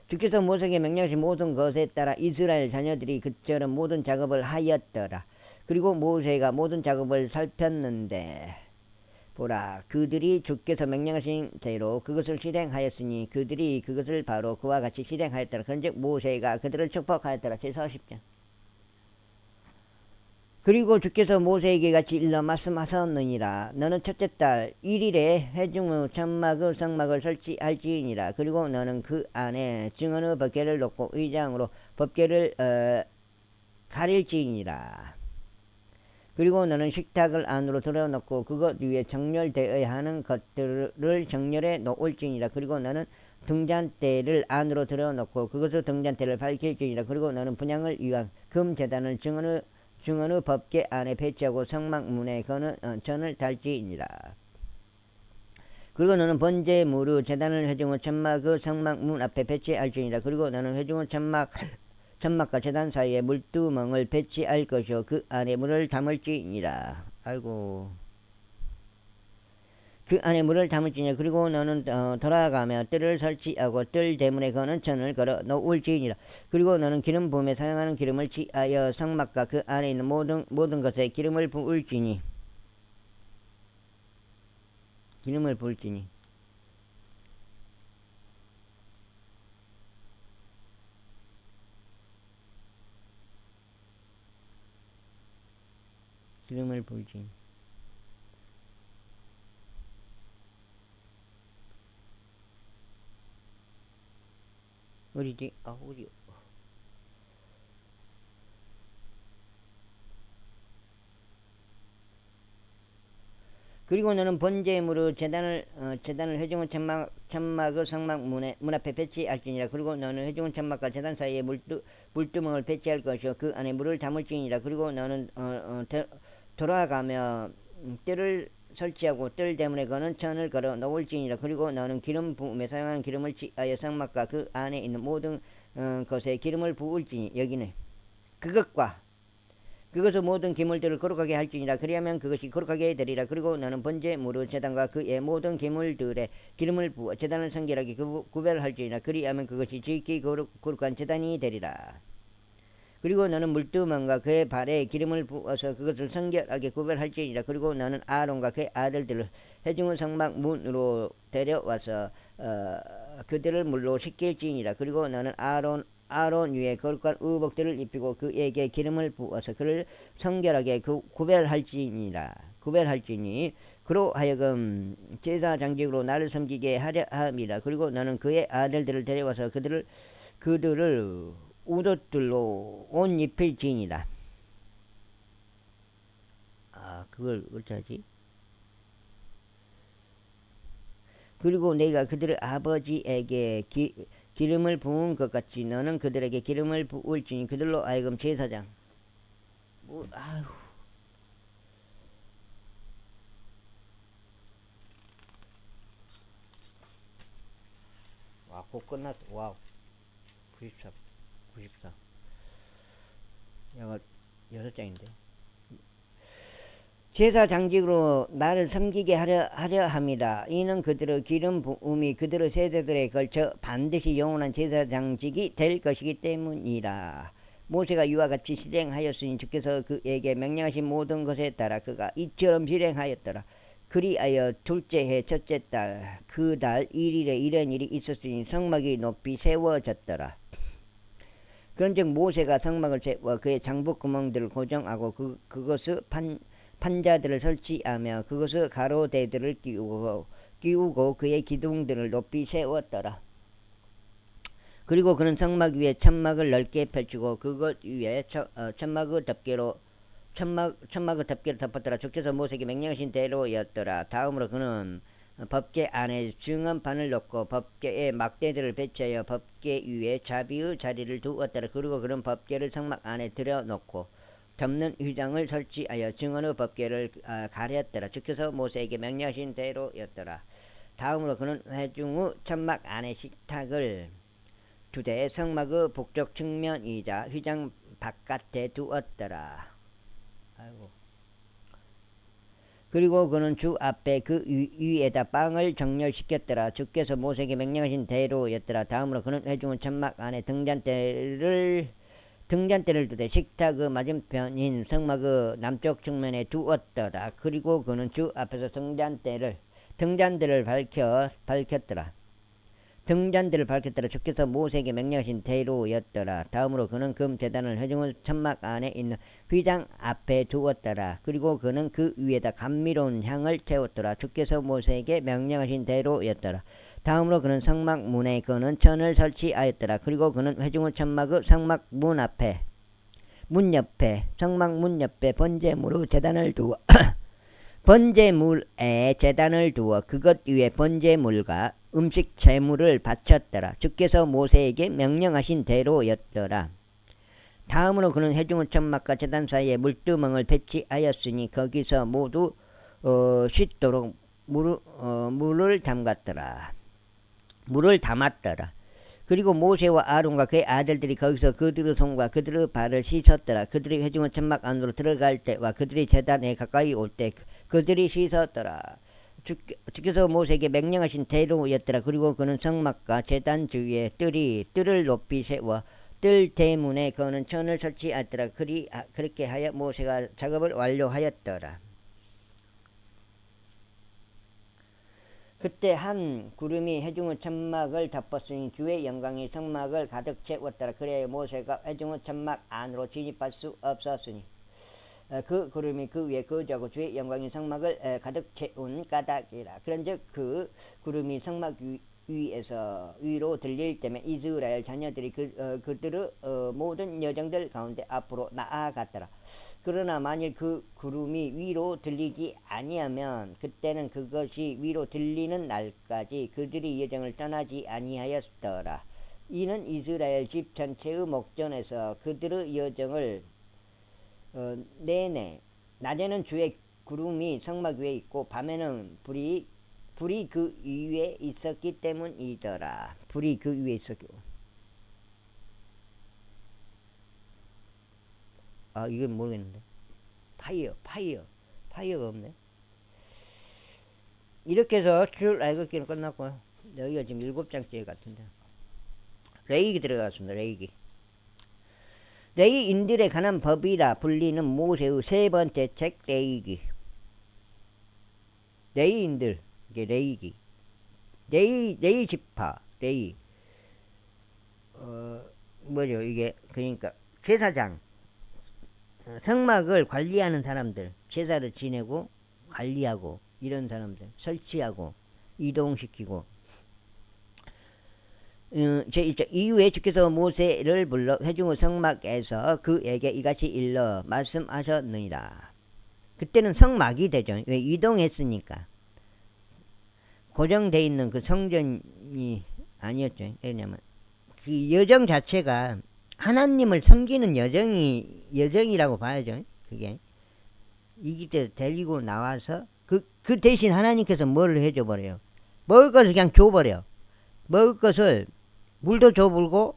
주께서 모세에게 명령하신 모든 것에 따라 이스라엘 자녀들이 그처럼 모든 작업을 하였더라. 그리고 모세가 모든 작업을 살폈는데 보라 그들이 주께서 명령하신 대로 그것을 실행하였으니 그들이 그것을 바로 그와 같이 실행하였더라. 그런즉 모세가 그들을 축복하였더라. 제40장. 그리고 주께서 모세에게 같이 일러 말씀하셨느니라. 너는 첫째 달 1일에 회중의 천막의 성막을 설치할지니라. 그리고 너는 그 안에 증언의 법궤를 놓고 의장으로 법궤를 가릴지니라. 그리고 너는 식탁을 안으로 들어놓고 그것 위에 정렬되어야 하는 것들을 정렬해 놓을지니라. 그리고 너는 등잔대를 안으로 들어놓고 그것의 등잔대를 밝힐지니라. 그리고 너는 분향을 위한 금제단을 증언의 법궤 안에 배치하고 성막문에 거는 전을 달지니라. 그리고 너는 번제물의 제단을 회중의 천막의 성막문 앞에 배치할지니라. 그리고 너는 회중의 천막과 제단 사이에 물두멍을 배치할 것이요 그 안에 물을 담을지니라. 아이고. 그 안에 물을 담을지니라. 그리고 너는 돌아가며 뜰을 설치하고 뜰 대문에 거는 천을 걸어 놓을지니라. 그리고 너는 기름 부음에 사용하는 기름을 취하여 성막과 그 안에 있는 모든 것에 기름을 부을지니 기름을 부을지니 어디지? 어디? 그리고 너는 번제물의 제단을 회중의 천막의 성막 문 앞에 배치할지니라. 그리고 너는 회중의 천막과 제단 사이에 물두멍을 배치할 것이요 그 안에 물을 담을지니라. 그리고 너는 돌아가며 뜰을 설치하고 뜰 대문에 거는 천을 걸어 놓을지니라. 그리고 너는 기름 부음에 사용하는 기름을 취하여 성막과 그 안에 있는 모든 것에 기름을 부을지니 여기네. 그것의 모든 기물들을 거룩하게 할지니라. 그리하면 그것이 거룩하게 되리라. 그리고 너는 번제물의 제단과 그의 모든 기물들에 기름을 부어 제단을 성결하게 구별할지니라. 그리하면 그것이 지극히 거룩한 제단이 되리라. 그리고 너는 물두멍과 그의 발에 기름을 부어서 그것을 성결하게 구별할지니라. 그리고 너는 아론과 그의 아들들을 회중의 성막 문으로 데려와서 그들을 물로 씻길지니라. 그리고 너는 아론 위에 거룩한 의복들을 입히고 그에게 기름을 부어서 그를 성결하게 구별할지니라. 구별할지니 그로 하여금 제사장직으로 나를 섬기게 하려 함이라. 그리고 너는 그의 아들들을 데려와서 그들을 우옷들로 옷 입힐지니라. 그걸 어떻게 하지? 그리고 내가 그들의 아버지에게 기름을 부은 것 같이 너는 그들에게 기름을 부을지니 그들로 하여금 제사장. 아유. 와, 곧 끝났어. 와우. 94, 94. 야가 6장인데. 제사장직으로 나를 섬기게 하려 합니다. 이는 그들의 기름 부음이 그들의 세대들에 걸쳐 반드시 영원한 제사장직이 될 것이기 때문이라. 모세가 이와 같이 실행하였으니 주께서 그에게 명령하신 모든 것에 따라 그가 이처럼 실행하였더라. 그리하여 둘째 해 첫째 달 그 달 1일에 이런 일이 있었으니 성막이 높이 세워졌더라. 그런즉 모세가 성막을 세워 그의 장부 구멍들을 고정하고 그것을 판자들을 설치하며 그것을 가로대들을 끼우고 그의 기둥들을 높이 세웠더라. 그리고 그는 성막 위에 천막을 넓게 펼치고 그것 위에 천막을 덮개로 덮더라. 주께서 모세에게 명령하신 대로였더라. 다음으로 그는 법궤 안에 증언판을 놓고 법궤에 막대들을 배치하여 법궤 위에 자비의 자리를 두었더라. 그리고 그는 법궤를 성막 안에 들여놓고 덮는 휘장을 설치하여 증언의 법궤를 가렸더라. 주께서 모세에게 명령하신 대로였더라. 다음으로 그는 회중의 천막 안에 식탁을 두되 성막의 북쪽 측면이자 휘장 바깥에 두었더라. 아이고. 그리고 그는 주 앞에 그 위에다 빵을 정렬시켰더라. 주께서 모세에게 명령하신 대로였더라. 다음으로 그는 회중의 천막 안에 등잔대를 두되 식탁의 맞은편인 성막의 남쪽 측면에 두었더라. 그리고 그는 주 앞에서 등잔대를 밝혔더라. 주께서 모세에게 명령하신 대로였더라. 다음으로 그는 금 제단을 회중의 천막 안에 있는 휘장 앞에 두었더라. 그리고 그는 그 위에다 감미로운 향을 태웠더라. 주께서 모세에게 명령하신 대로였더라. 다음으로 그는 성막 문에 거는 천을 설치하였더라. 그리고 그는 회중의 천막의 성막 문 옆에 성막 문 옆에 번제물의 제단을 두어 번제물에 제단을 두어 그것 위에 번제물과 음식 제물을 바쳤더라. 주께서 모세에게 명령하신 대로였더라. 다음으로 그는 회중의 천막과 제단 사이에 물두멍을 배치하였으니 거기서 모두 씻도록 물을 담았더라. 그리고 모세와 아론과 그의 아들들이 거기서 그들의 손과 그들의 발을 씻었더라. 그들이 회중의 천막 안으로 들어갈 때와 그들이 제단에 가까이 올 때 그들이 씻었더라. 주께서 모세에게 명령하신 대로였더라. 그리고 그는 성막과 제단 주위에 뜰을 높이 세워 뜰 대문에 거는 천을 설치하였더라. 그렇게 하여 모세가 작업을 완료하였더라. 그때 한 구름이 회중의 천막을 덮었으니 주의 영광이 성막을 가득 채웠더라. 그래야 모세가 회중의 천막 안으로 진입할 수 없었으니 그 구름이 그 위에 거주하고 주의 영광이 성막을 가득 채운 까닭이라. 그런즉 그 구름이 성막 위로 들릴 때면 이스라엘 자녀들이 그들의 모든 여정들 가운데 앞으로 나아갔더라. 그러나 만일 그 구름이 위로 들리지 아니하면 그때는 그것이 위로 들리는 날까지 그들이 여정을 떠나지 아니하였더라. 이는 이스라엘 집 전체의 목전에서 그들의 여정을 내내 낮에는 주의 구름이 성막 위에 있고 밤에는 불이 그 위에 있었기 때문이더라. 불이 그 위에 있었고. 이건 모르겠는데. 파이어가 없네. 이렇게 해서 출애굽기는 끝났고요. 여기가 지금 7장째 같은데. 레이기 들어갔습니다. 레이인들에 관한 법이라 불리는 모세의 세 번째 책 레이기. 레이인들, 이게 레이기. 레이 지파, 레이. 뭐죠, 이게, 그러니까, 제사장. 성막을 관리하는 사람들, 제사를 지내고, 관리하고 이런 사람들 설치하고 이동시키고 제1절 이후에 주께서 모세를 불러 회중의 성막에서 그에게 이같이 일러 말씀하셨느니라. 그때는 성막이 되죠. 왜? 이동했으니까. 고정되어 있는 그 성전이 아니었죠. 왜냐면 그 여정 자체가 하나님을 섬기는 여정이라고 봐야죠. 그게 이집트에서 데리고 나와서 그 대신 하나님께서 뭐를 해줘 버려요. 먹을 것을 그냥 줘버려. 먹을 것을 물도 줘불고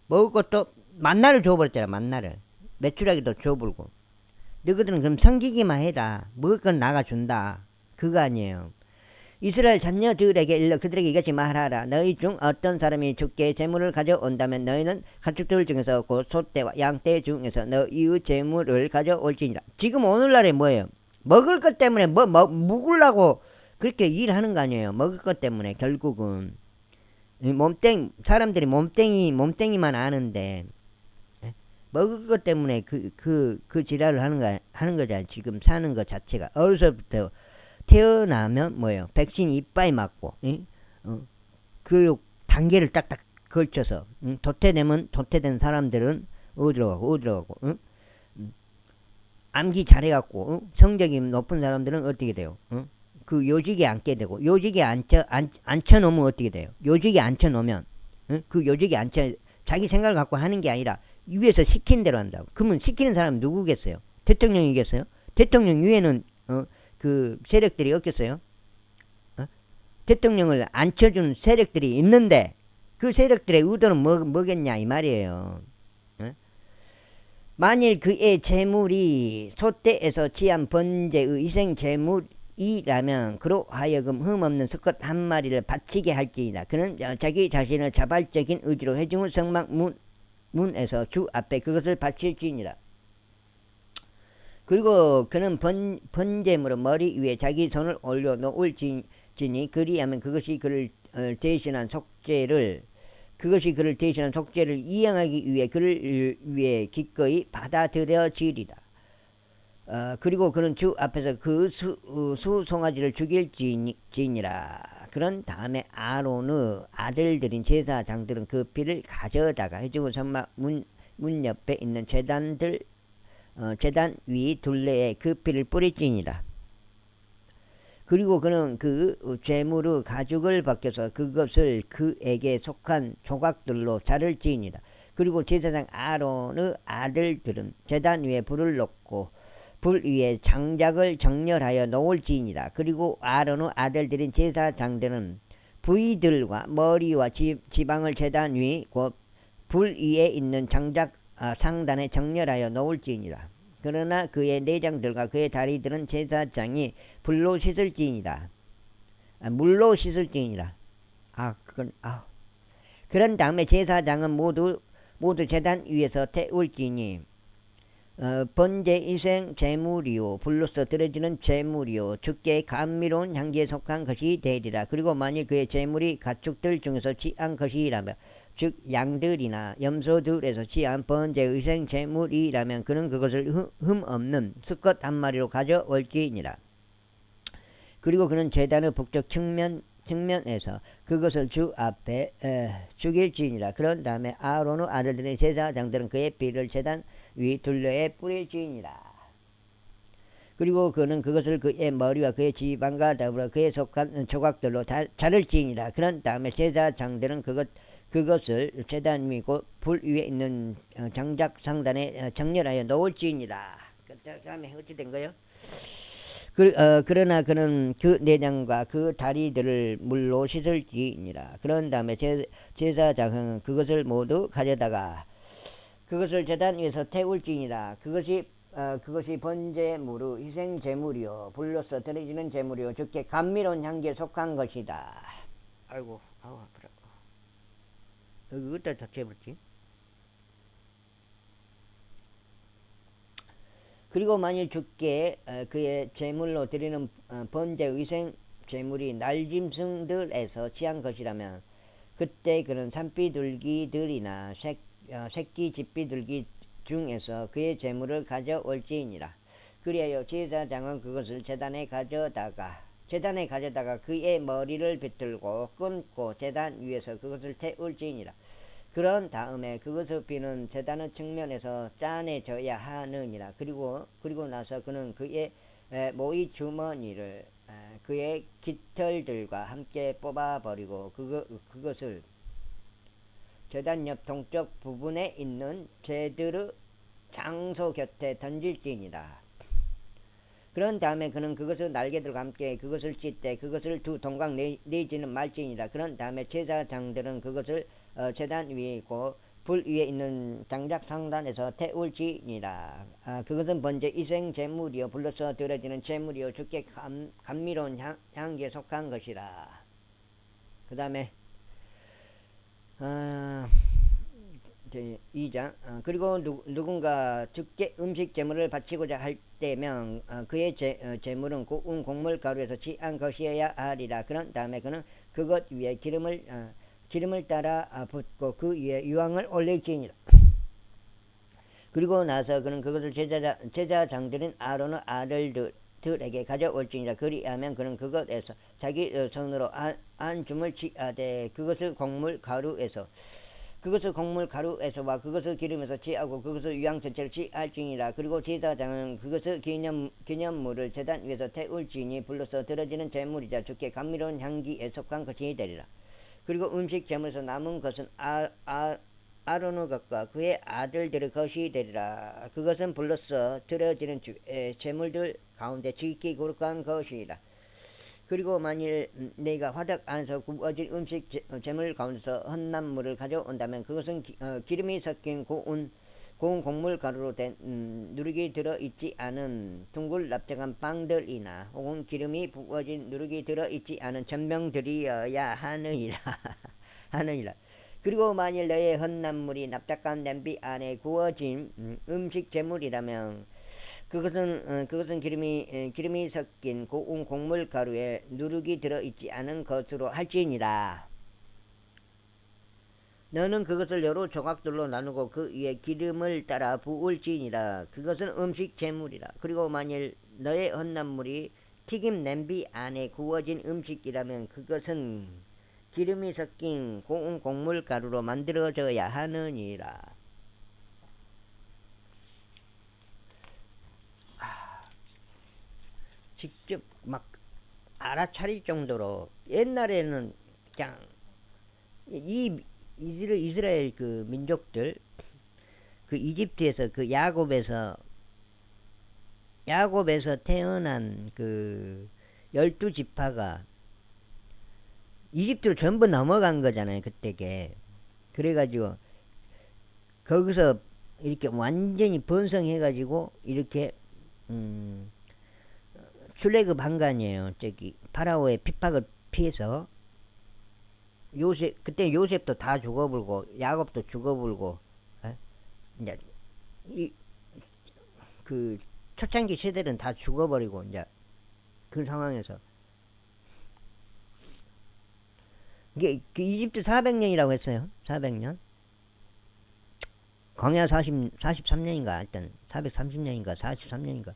먹을 것도 만나를 줘버렸잖아. 만나를 메추라기도 줘불고 너희들은 그럼 섬기기만 해라. 먹을 건 나가 준다. 그거 아니에요. 이스라엘 자녀들에게 일러 그들에게 이같이 말하라. 너희 중 어떤 사람이 주께 재물을 가져온다면 너희는 가축들 중에서 곧 소떼와 양떼 중에서 너희의 재물을 가져올지니라. 지금 오늘날에 뭐예요? 먹을 것 때문에 묵으려고 그렇게 일하는 거 아니에요. 먹을 것 때문에 결국은 사람들이 몸땡이만 아는데 먹을 것 때문에 그 지랄을 하는 거잖아요. 지금 사는 것 자체가 어려서부터 태어나면 뭐예요? 백신 이빠이 맞고, 교육 단계를 딱딱 걸쳐서, 도태되면 도태된 사람들은 어디로 가고, 암기 잘해갖고, 성적이 높은 사람들은 어떻게 돼요? 그 요직에 앉게 되고, 요직에 앉혀놓으면 어떻게 돼요? 요직에 앉혀놓으면, 그 요직에 자기 생각을 갖고 하는 게 아니라, 위에서 시킨 대로 한다고. 그러면 시키는 사람은 누구겠어요? 대통령이겠어요? 대통령 위에는, 그 세력들이 없겠어요? 대통령을 앉혀준 세력들이 있는데 그 세력들의 의도는 뭐겠냐 이 말이에요. 만일 그의 재물이 소떼에서 취한 번제의 희생 재물이라면 그로 하여금 흠없는 수컷 한 마리를 바치게 할지니라. 그는 자기 자신을 자발적인 의지로 회중의 성막 문에서 주 앞에 그것을 바칠지니라. 그리고 그는 번제물로 머리 위에 자기 손을 올려 놓을지니 그리하면 그것이 그를 대신한 속죄를 이행하기 위해 그를 위해 기꺼이 받아들여지리라. 그리고 그는 주 앞에서 그 수송아지를 죽일지니라. 그런 다음에 아론의 아들들인 제사장들은 그 피를 가져다가 회중의 성막 문 옆에 있는 제단 위 둘레에 그 피를 뿌릴지니라. 그리고 그는 그 재물의 가죽을 벗겨서 그것을 그에게 속한 조각들로 자를지니라. 그리고 제사장 아론의 아들들은 제단 위에 불을 놓고 불 위에 장작을 정렬하여 놓을지니라. 그리고 아론의 아들들인 제사장들은 부위들과 머리와 지방을 제단 위 곧 불 위에 있는 장작 상단에 정렬하여 놓을지니라. 그러나 그의 내장들과 그의 다리들은 제사장이 물로 씻을지니라. 그런 다음에 제사장은 모두 제단 위에서 태울지니 번제 희생 제물이요 불로서 드려지는 제물이요 주께 감미로운 향기에 속한 것이 되리라. 그리고 만일 그의 제물이 가축들 중에서 취한 것이라면 즉 양들이나 염소들에서 취한 번제 희생 제물이라면 그는 그것을 흠없는 수컷 한 마리로 가져올지니라. 그리고 그는 제단의 북쪽 측면에서 그것을 주 앞에 죽일지니라. 그런 다음에 아론의 아들들의 제사장들은 그의 피를 제단 위 둘레에 뿌릴지니라. 그리고 그는 그것을 그의 머리와 그의 지방과 더불어 그에 속한 조각들로 자를지니라. 그런 다음에 제사장들은 그것을 제단 위고 불 위에 있는 장작 상단에 정렬하여 놓을지니라. 그 다음에 어찌 된 거요? 그러나 그는 그 내장과 그 다리들을 물로 씻을지니라. 그런 다음에 제사장은 그것을 모두 가져다가 그것을 제단 위에서 태울지니라. 그것이 번제물의 희생 제물이요 불로서 드려지는 제물이요 주께 감미로운 향기에 속한 것이다. 아이고 아프라. 여기 어디다 닥쳐버렸지? 그리고 만일 주께 그의 제물로 드리는 번제 위생 제물이 날짐승들에서 취한 것이라면 그때 그는 산비둘기들이나 새끼 집비둘기 중에서 그의 제물을 가져올지니라. 그리하여 제사장은 그것을 제단에 가져다가 그의 머리를 비틀고 끊고 제단 위에서 그것을 태울지니라. 그런 다음에 그것의 피는 제단의 측면에서 짜내져야 하느니라. 그리고 나서 그는 그의 모이 주머니를 그의 깃털들과 함께 뽑아버리고 그것을 제단 옆 동쪽 부분에 있는 제들의 장소 곁에 던질지니라. 그런 다음에 그는 그것을 날개들과 함께 그것을 찢되 그것을 두 동강 내지는 말지니라. 그런 다음에 제사장들은 그것을 제단 위에 있고 불 위에 있는 장작 상단에서 태울지니라. 그것은 번제 이생 제물이요 불로서 드려지는 제물이요 주께 감미로운 향기에 속한 것이라. 그 다음에 2장 그리고 누군가 주께 음식 제물을 바치고자 할 때면 그의 제물은 구운 곡물 가루에서 취한 것이어야 하리라. 그런 다음에 그는 그것 위에 기름을 따라 붓고 그 위에 유황을 올릴지니라. 그리고 나서 그는 그것을 제사장들인 아론의 아들들에게 가져올지니라. 그리하면 그는 그것에서 자기 손으로 한 줌을 취하되 그것을 곡물 가루에서와 그것을 기름에서 취하고 그것을 유황 전체를 취할지니라. 그리고 제사장은 그것을 기념물을 제단 위에서 태울지니 불로서 드려지는 제물이자 주께 감미로운 향기에 속한 것이 되리라. 그리고 음식 제물에서 남은 것은 아론의 것과 그의 아들들의 것이 되리라. 그것은 불로서 드려지는 제물들 가운데 지극히 거룩한 것이라. 그리고 만일 내가 화덕 안에서 구워진 음식 제물 가운데서 헛난물을 가져온다면 그것은 기름이 섞인 고운 곡물 가루로 된 누룩이 들어있지 않은 둥글 납작한 빵들이나 혹은 기름이 부어진 누룩이 들어있지 않은 전병들이어야 하느니라. 그리고 만일 너의 헛난물이 납작한 냄비 안에 구워진 음식 제물이라면 그것은 기름이 섞인 고운 곡물 가루에 누룩이 들어있지 않은 것으로 할지니라. 너는 그것을 여러 조각들로 나누고 그 위에 기름을 따라 부을지니라. 그것은 음식 제물이라. 그리고 만일 너의 헛난물이 튀김 냄비 안에 구워진 음식이라면 그것은 기름이 섞인 고운 곡물 가루로 만들어져야 하느니라. 직접 막 알아차릴 정도로 옛날에는 그냥 이스라엘 그 민족들 그 이집트에서 그 야곱에서 태어난 그 12지파가 이집트로 전부 넘어간 거잖아요, 그때게. 그래가지고 거기서 이렇게 완전히 번성해가지고 이렇게 출애굽한 거 아니에요. 저기 파라오의 핍박을 피해서 그때 요셉도 다 죽어불고 야곱도 죽어불고 이제 그 초창기 세대는 다 죽어버리고 이제 그 상황에서 이게 그 이집트 400년이라고 했어요. 400년. 광야 43년인가 하여튼 430년인가 43년인가.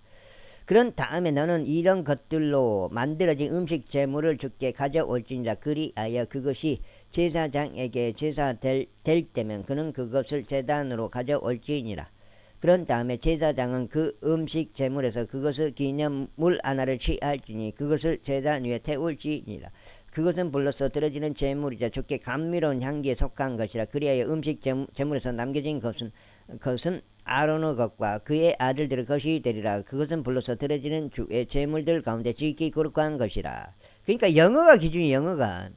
그런 다음에 너는 이런 것들로 만들어진 음식 제물을 주께 가져올지니라. 그리하여 그것이 제사장에게 제사될 때면 그는 그것을 제단으로 가져올지니라. 그런 다음에 제사장은 그 음식 제물에서 그것을 기념물 하나를 취할지니 그것을 제단 위에 태울지니라. 그것은 불로서 드려지는 제물이자 주께 감미로운 향기에 속한 것이라. 그리하여 음식 제물에서 남겨진 것은 아론의 것과 그의 아들들의 것이 되리라. 그것은 불로서 드려지는 주의 제물들 가운데 지극히 거룩한 것이라. 그러니까 영어가 기준이 영어가.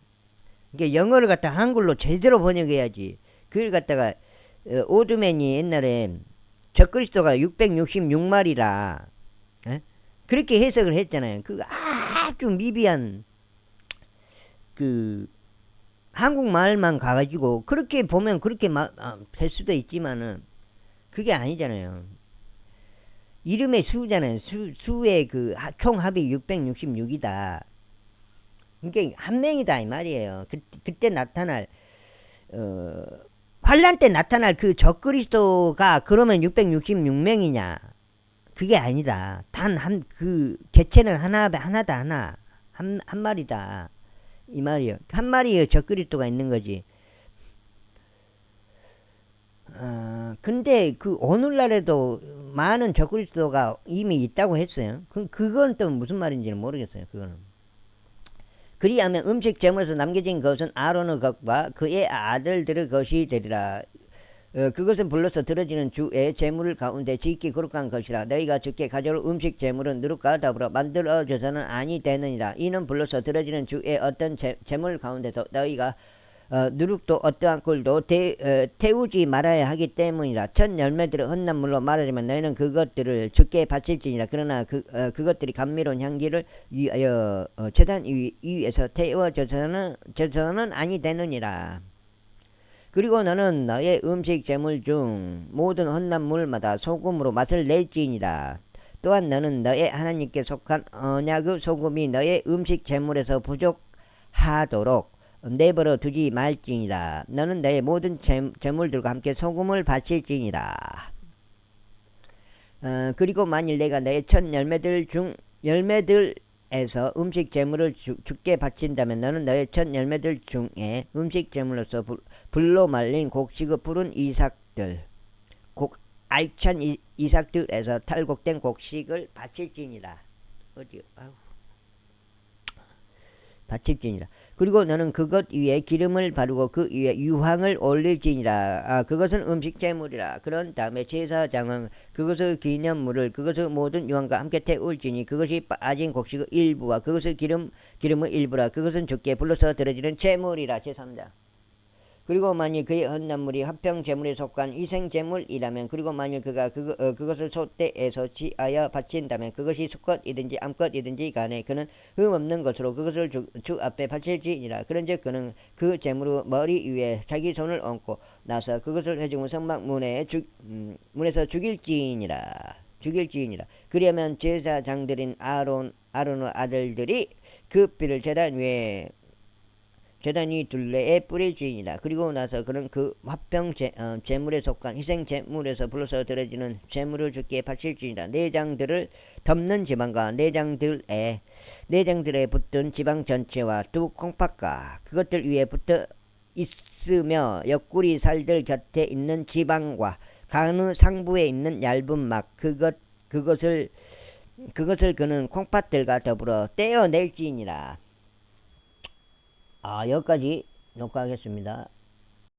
그러니까 영어를 갖다 한글로 제대로 번역해야지. 그걸 갖다가 오드맨이 옛날에 적그리스도가 666마리라 그렇게 해석을 했잖아요. 그 아주 미비한 그 한국말만 가가지고 그렇게 보면 그렇게 될 수도 있지만은 그게 아니잖아요. 이름의 수잖아요. 수의 그 총합이 666이다. 이게 한 명이다 이 말이에요. 그때 나타날 환란 때 나타날 그 적그리스도가 그러면 666명이냐? 그게 아니다. 단 그 개체는 하나다 하나. 한 마리다. 이 말이요. 한 마리의 적그리스도가 있는 거지. 근데 그 오늘날에도 많은 적그리스도가 이미 있다고 했어요. 그건 또 무슨 말인지는 모르겠어요. 그거는. 그리하면 음식 제물에서 남겨진 것은 아론의 것과 그의 아들들의 것이 되리라. 그것은 불러서 들어지는 주의 제물 가운데 지키 거룩한 것이라. 너희가 주께 가져올 음식 제물은 누룩과 더불어 만들어져서는 아니 되느니라. 이는 불러서 들어지는 주의 어떤 제물 가운데서 너희가 누룩도 어떠한 꿀도 태우지 말아야 하기 때문이라. 첫 열매들을 헛난물로 말하지만 너희는 그것들을 주께 바칠지니라. 그러나 그것들이 감미로운 향기를 위하여 제단 위에서 태워져서는 아니 되느니라. 그리고 너는 너의 음식 제물 중 모든 헛난물마다 소금으로 맛을 낼지니라. 또한 너는 너의 하나님께 속한 언약의 소금이 너의 음식 제물에서 부족하도록 내버려 두지 말지니라. 너는 너의 모든 제물들과 함께 소금을 바칠지니라. 그리고 만일 내가 너의 첫 열매들에서 음식 제물을 주께 바친다면 너는 너의 첫 열매들 중에 음식 제물로서 불로 말린 곡식의 푸른 이삭들, 알찬 이삭들에서 탈곡된 곡식을 바칠지니라. 바칠지니라. 그리고 너는 그것 위에 기름을 바르고 그 위에 유황을 올릴지니라. 그것은 음식 제물이라. 그런 다음에 제사장은 그것의 기념물을 그것의 모든 유황과 함께 태울지니 그것이 빠진 곡식의 일부와 그것의 기름의 일부라. 그것은 주께 불러서 드려지는 제물이라. 제3장. 그리고 만일 그의 헛난물이 화평 제물에 속한 희생 제물이라면, 그리고 만일 그가 그것을 소떼에서 지하여 바친다면, 그것이 수컷이든지 암컷이든지 간에 그는 흠 없는 것으로 그것을 주 앞에 바칠지니라. 그런즉 그는 그 제물의 머리 위에 자기 손을 얹고 나서 그것을 회중 성막 문에서 죽일지니라. 그리하면 제사장들인 아론의 아들들이 그 피를 제단 위 둘레에 뿌릴지니라. 그리고 나서 그는 그 화평 제물에 속한 희생 제물에서 불러서 드려지는 제물을 주께 바칠지니라. 내장들을 덮는 지방과 내장들에 붙은 지방 전체와 두 콩팥과 그것들 위에 붙어 있으며 옆구리 살들 곁에 있는 지방과 간의 상부에 있는 얇은 막 그것을 그는 콩팥들과 더불어 떼어낼지니라. 여기까지 녹화하겠습니다.